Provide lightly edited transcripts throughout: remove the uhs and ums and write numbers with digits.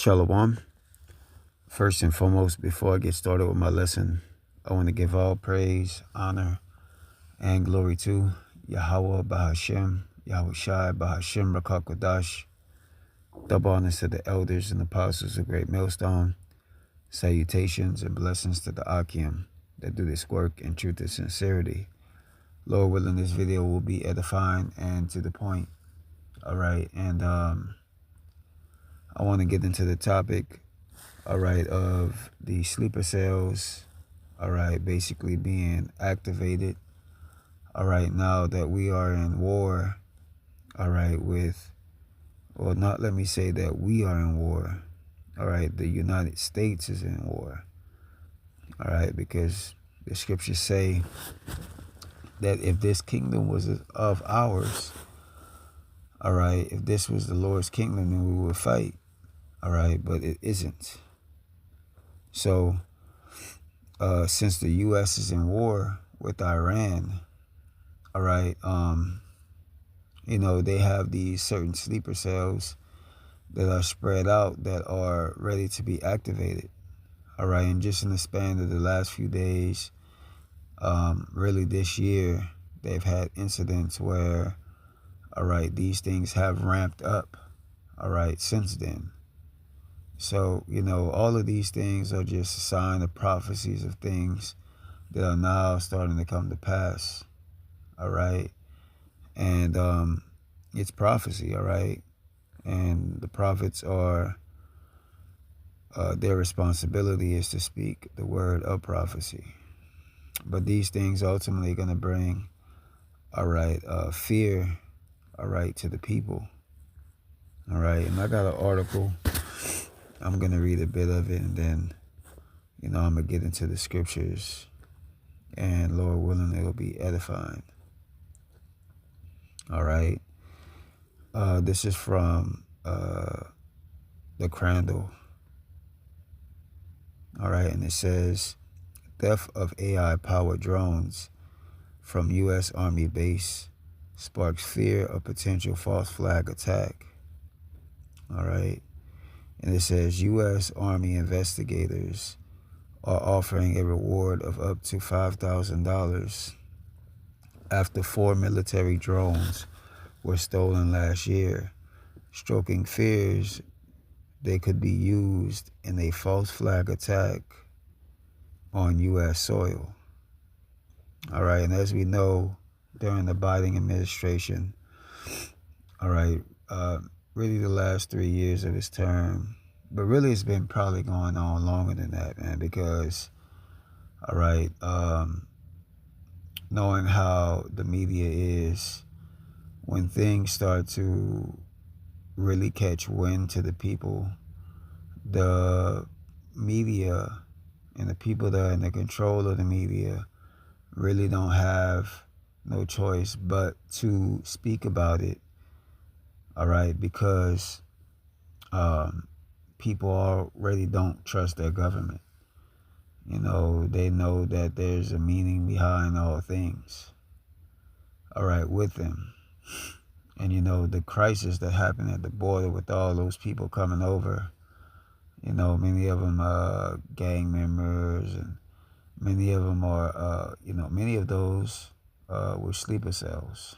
Shalom. First and foremost, before I get started with my lesson, I want to give all praise, honor, and glory to Yahweh Bahashem, Yahweh Shai Bahashem Rakakwadash. Double honors to the elders and apostles of Great Millstone. Salutations and blessings to the Akim that do this work in truth and sincerity. Lord willing, this video will be edifying and to the point. All right, and I want to get into the topic, all right, of the sleeper cells, all right, basically being activated, all right, now that we are in war, all right, well, not let me say that we are in war, all right, the United States is in war, all right, because the scriptures say that if this kingdom was of ours, all right, if this was the Lord's kingdom, then we would fight, all right, but it isn't. So, since the U.S. is in war with Iran, all right, you know, they have these certain sleeper cells that are spread out that are ready to be activated, all right, and just in the span of the last few days, really this year, they've had incidents where, all right, these things have ramped up, all right, since then. So, you know, all of these things are just a sign of prophecies of things that are now starting to come to pass, all right? And it's prophecy, all right? And the prophets are, their responsibility is to speak the word of prophecy. But these things ultimately going to bring, all right, fear, all right, to the people, all right? And I got an article. I'm going to read a bit of it, and then, you know, I'm going to get into the scriptures, and Lord willing, it'll be edifying. All right. This is from the Crandall. All right, and it says, theft of AI-powered drones from U.S. Army base sparks fear of potential false flag attack. All right. And it says U.S. Army investigators are offering a reward of up to $5,000 after 4 military drones were stolen last year, stoking fears they could be used in a false flag attack on U.S. soil. All right, and as we know, during the Biden administration, all right, really the last 3 years of his term, but really it's been probably going on longer than that, man, because, all right, knowing how the media is, when things start to really catch wind to the people, the media and the people that are in the control of the media really don't have no choice but to speak about it, all right, because people already don't trust their government. You know, they know that there's a meaning behind all things, all right, with them. And, you know, the crisis that happened at the border with all those people coming over, you know, many of them are gang members, and many of them are, you know, many of those were sleeper cells,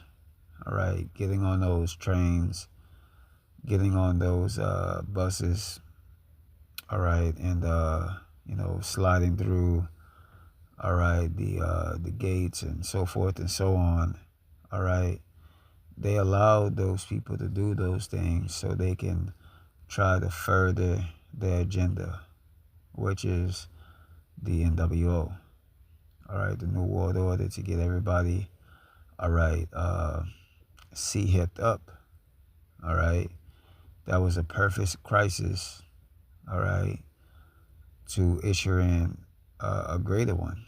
all right, getting on those trains, getting on those buses, all right, and, you know, sliding through, all right, the gates and so forth and so on, all right. They allowed those people to do those things so they can try to further their agenda, which is the NWO, all right, the New World Order, to get everybody, all right, hipped up, all right. That was a perfect crisis, all right, to issue in a greater one,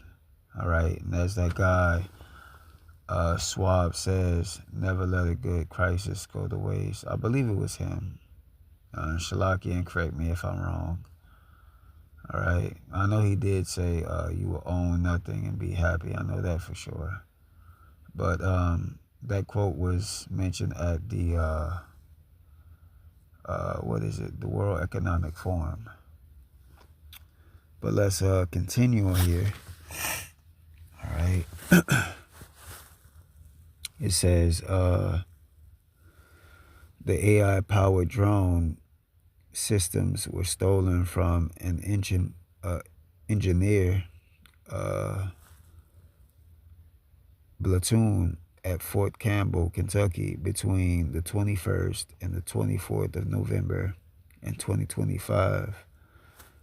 all right. And as that guy, Schwab says, never let a good crisis go to waste. I believe it was him. Shalaki, and correct me if I'm wrong. All right. I know he did say you will own nothing and be happy. I know that for sure. But that quote was mentioned at the the World Economic Forum. But let's continue on here. All right. It says the AI-powered drone systems were stolen from an engineer platoon at Fort Campbell, Kentucky, between the 21st and the 24th of November in 2025.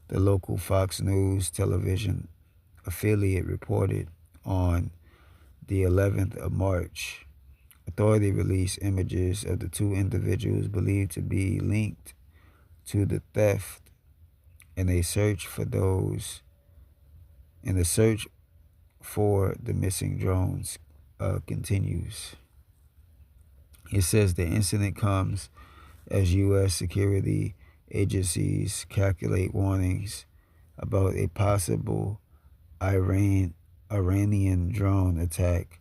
The local Fox News television affiliate reported on the 11th of March. Authority released images of the two individuals believed to be linked to the theft, and a search for the missing drones continues. It says the incident comes as U.S. security agencies calculate warnings about a possible Iranian drone attack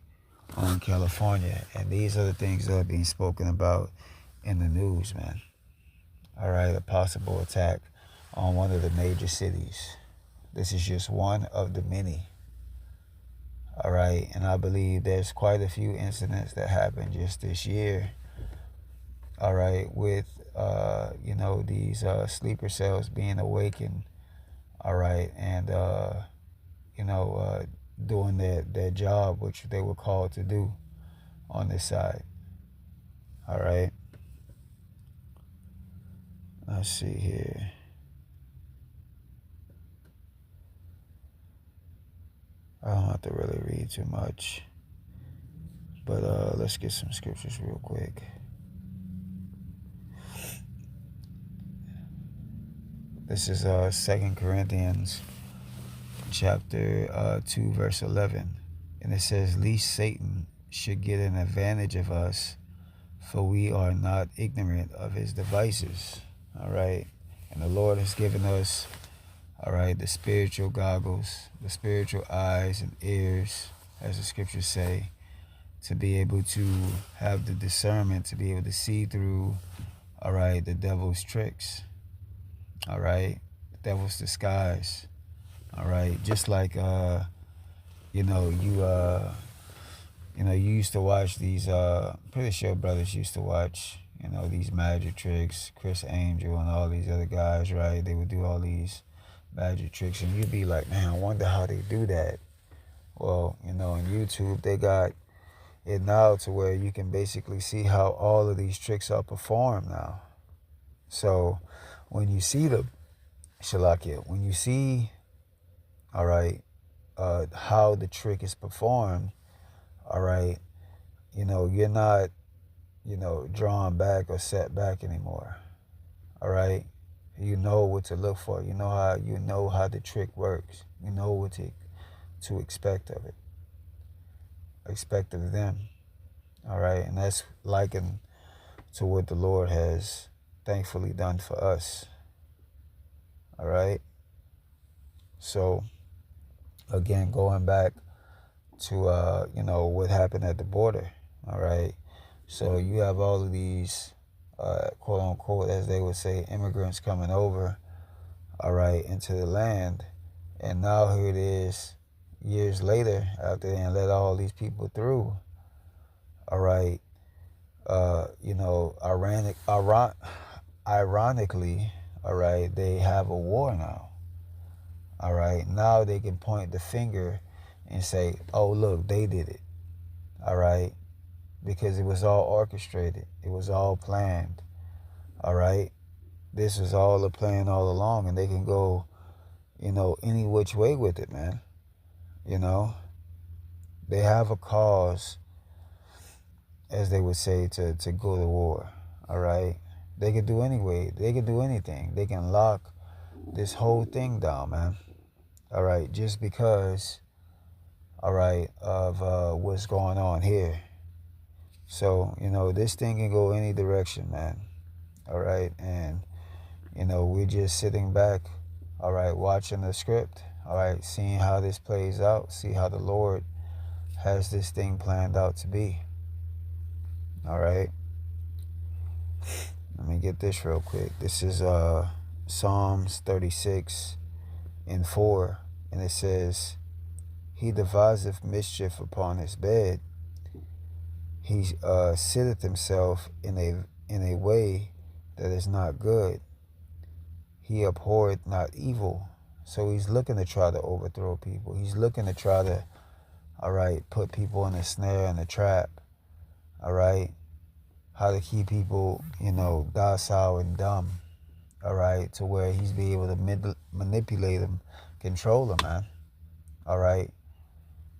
on California. And these are the things that are being spoken about in the news, man. All right, a possible attack on one of the major cities. This is just one of the many. All right, and I believe there's quite a few incidents that happened just this year. All right, with these sleeper cells being awakened. All right, and doing their job, which they were called to do on this side. All right. Let's see here. I don't have to really read too much, but let's get some scriptures real quick. This is 2 Corinthians chapter 2, verse 11. And it says, "Lest Satan should get an advantage of us, for we are not ignorant of his devices." All right. And the Lord has given us, all right, the spiritual goggles, the spiritual eyes and ears, as the scriptures say, to be able to have the discernment, to be able to see through, all right, the devil's tricks. All right. The devil's disguise. All right. Just like, you used to watch these, pretty sure brothers used to watch, these magic tricks, Chris Angel and all these other guys, right? They would do all these magic tricks, and you'd be like, man, I wonder how they do that. Well, on YouTube, they got it now to where you can basically see how all of these tricks are performed now. So when you see when you see, all right, how the trick is performed, all right, you're not, drawn back or set back anymore. All right. You know what to look for. You know how the trick works. You know what to expect of it. Expect of them. All right. And that's likened to what the Lord has thankfully done for us. All right. So again, going back to what happened at the border. All right. So you have all of these quote unquote, as they would say, immigrants coming over, all right, into the land. And now here it is, years later, after they let all these people through, all right, ironically, all right, they have a war now. All right, now they can point the finger and say, oh, look, they did it. All right, because it was all orchestrated. It was all planned. All right, this was all a plan all along, and they can go, any which way with it, man. They have a cause, as they would say, to go to war. All right, they can do anyway. They can do anything. They can lock this whole thing down, man. All right, just because, all right, of what's going on here. So, this thing can go any direction, man. All right, and, we're just sitting back, all right, watching the script, all right, seeing how this plays out, see how the Lord has this thing planned out to be. All right. Let me get this real quick. This is Psalms 36:4, and it says, "He deviseth mischief upon his bed. He sitteth himself in a way that is not good. He abhorreth not evil." So he's looking to try to overthrow people. He's looking to try to, all right, put people in a snare and a trap. All right, how to keep people, docile and dumb. All right, to where he's be able to manipulate them, control them, man. All right,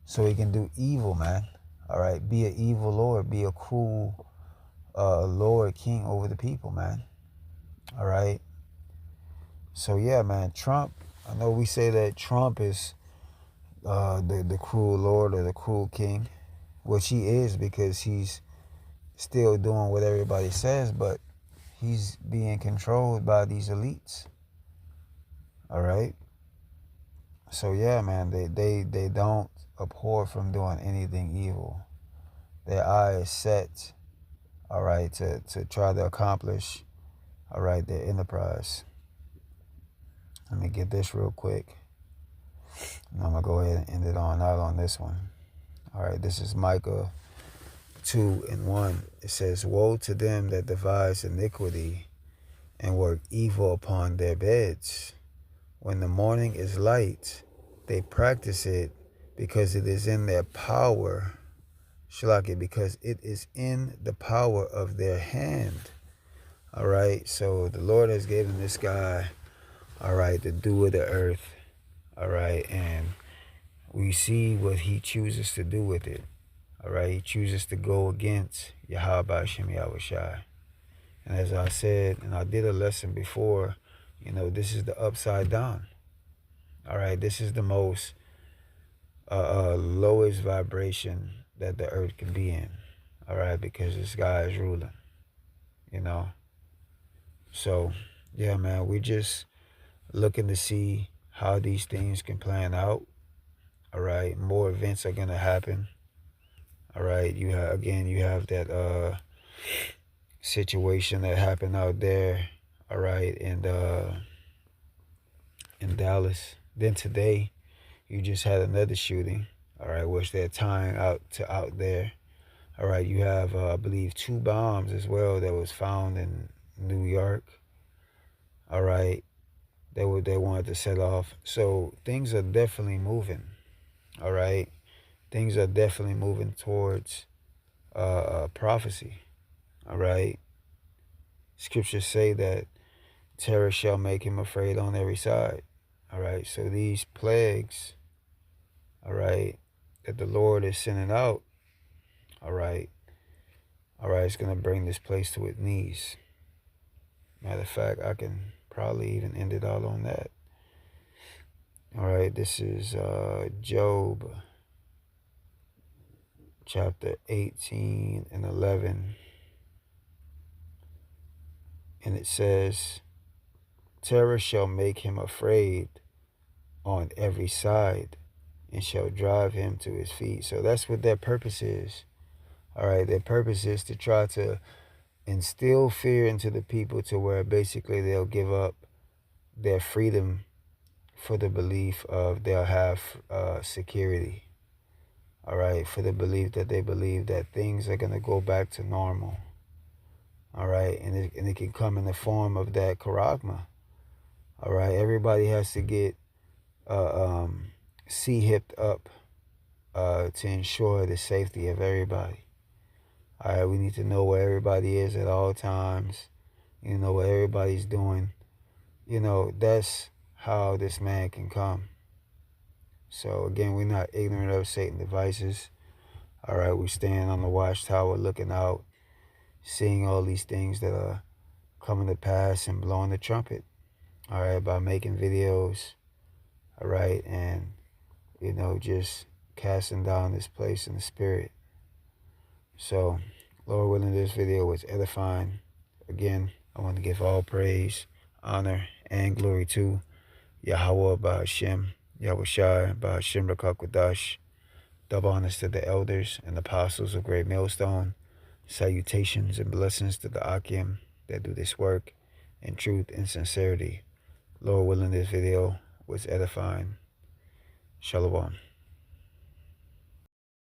so he can do evil, man. All right, be an evil Lord, be a cruel Lord, King over the people, man. All right. So yeah, man, Trump. I know we say that Trump is the cruel Lord or the cruel King, which he is, because he's still doing what everybody says, but he's being controlled by these elites. All right. So yeah, man, they don't abhor from doing anything evil. Their eye is set, all right, to try to accomplish, all right, their enterprise. Let me get this real quick. And I'm going to go ahead and end it out on this one. All right, this is Micah 2:1. It says, "Woe to them that devise iniquity and work evil upon their beds. When the morning is light, they practice it because it is in their power." Shalaki, because it is in the power of their hand. All right, so the Lord has given this guy, all right, the dew of the earth. All right, and we see what he chooses to do with it. All right, he chooses to go against Yahweh Hashem Yahushai. And as I said, and I did a lesson before, this is the upside down. All right, this is the most lowest vibration that the earth can be in. All right, because this guy is ruling, So, yeah, man, we just looking to see how these things can plan out. All right, more events are going to happen. All right, you have that situation that happened out there, all right, in Dallas. Then today, you just had another shooting, all right, which they're tying out there. All right, you have, I believe, 2 bombs as well that was found in New York. All right, they wanted to set off. So things are definitely moving. All right, things are definitely moving towards prophecy. All right, scriptures say that terror shall make him afraid on every side. All right, so these plagues, all right, that the Lord is sending out, all right, it's going to bring this place to its knees. Matter of fact, I can probably even end it all on that. All right, this is Job chapter 18:11. And it says, "Terror shall make him afraid on every side and shall drive him to his feet." So that's what their purpose is. All right, their purpose is to try to instill fear into the people to where basically they'll give up their freedom for the belief of they'll have security. All right, for the belief that they believe that things are going to go back to normal. All right, and it can come in the form of that charagma. All right, everybody has to get C-hipped up to ensure the safety of everybody. All right, we need to know where everybody is at all times. What everybody's doing. That's how this man can come. So again, we're not ignorant of Satan's devices. All right, we stand on the watchtower looking out, seeing all these things that are coming to pass and blowing the trumpet. All right, by making videos. All right, and just casting down this place in the spirit. So, Lord willing, this video was edifying. Again, I want to give all praise, honor, and glory to Yahweh Bahashem, Yahushai Bahashem Rakakwadash. Double honors to the elders and apostles of Great Millstone. Salutations and blessings to the Akim. that do this work in truth and sincerity. Lord willing, this video was edifying. Shalom.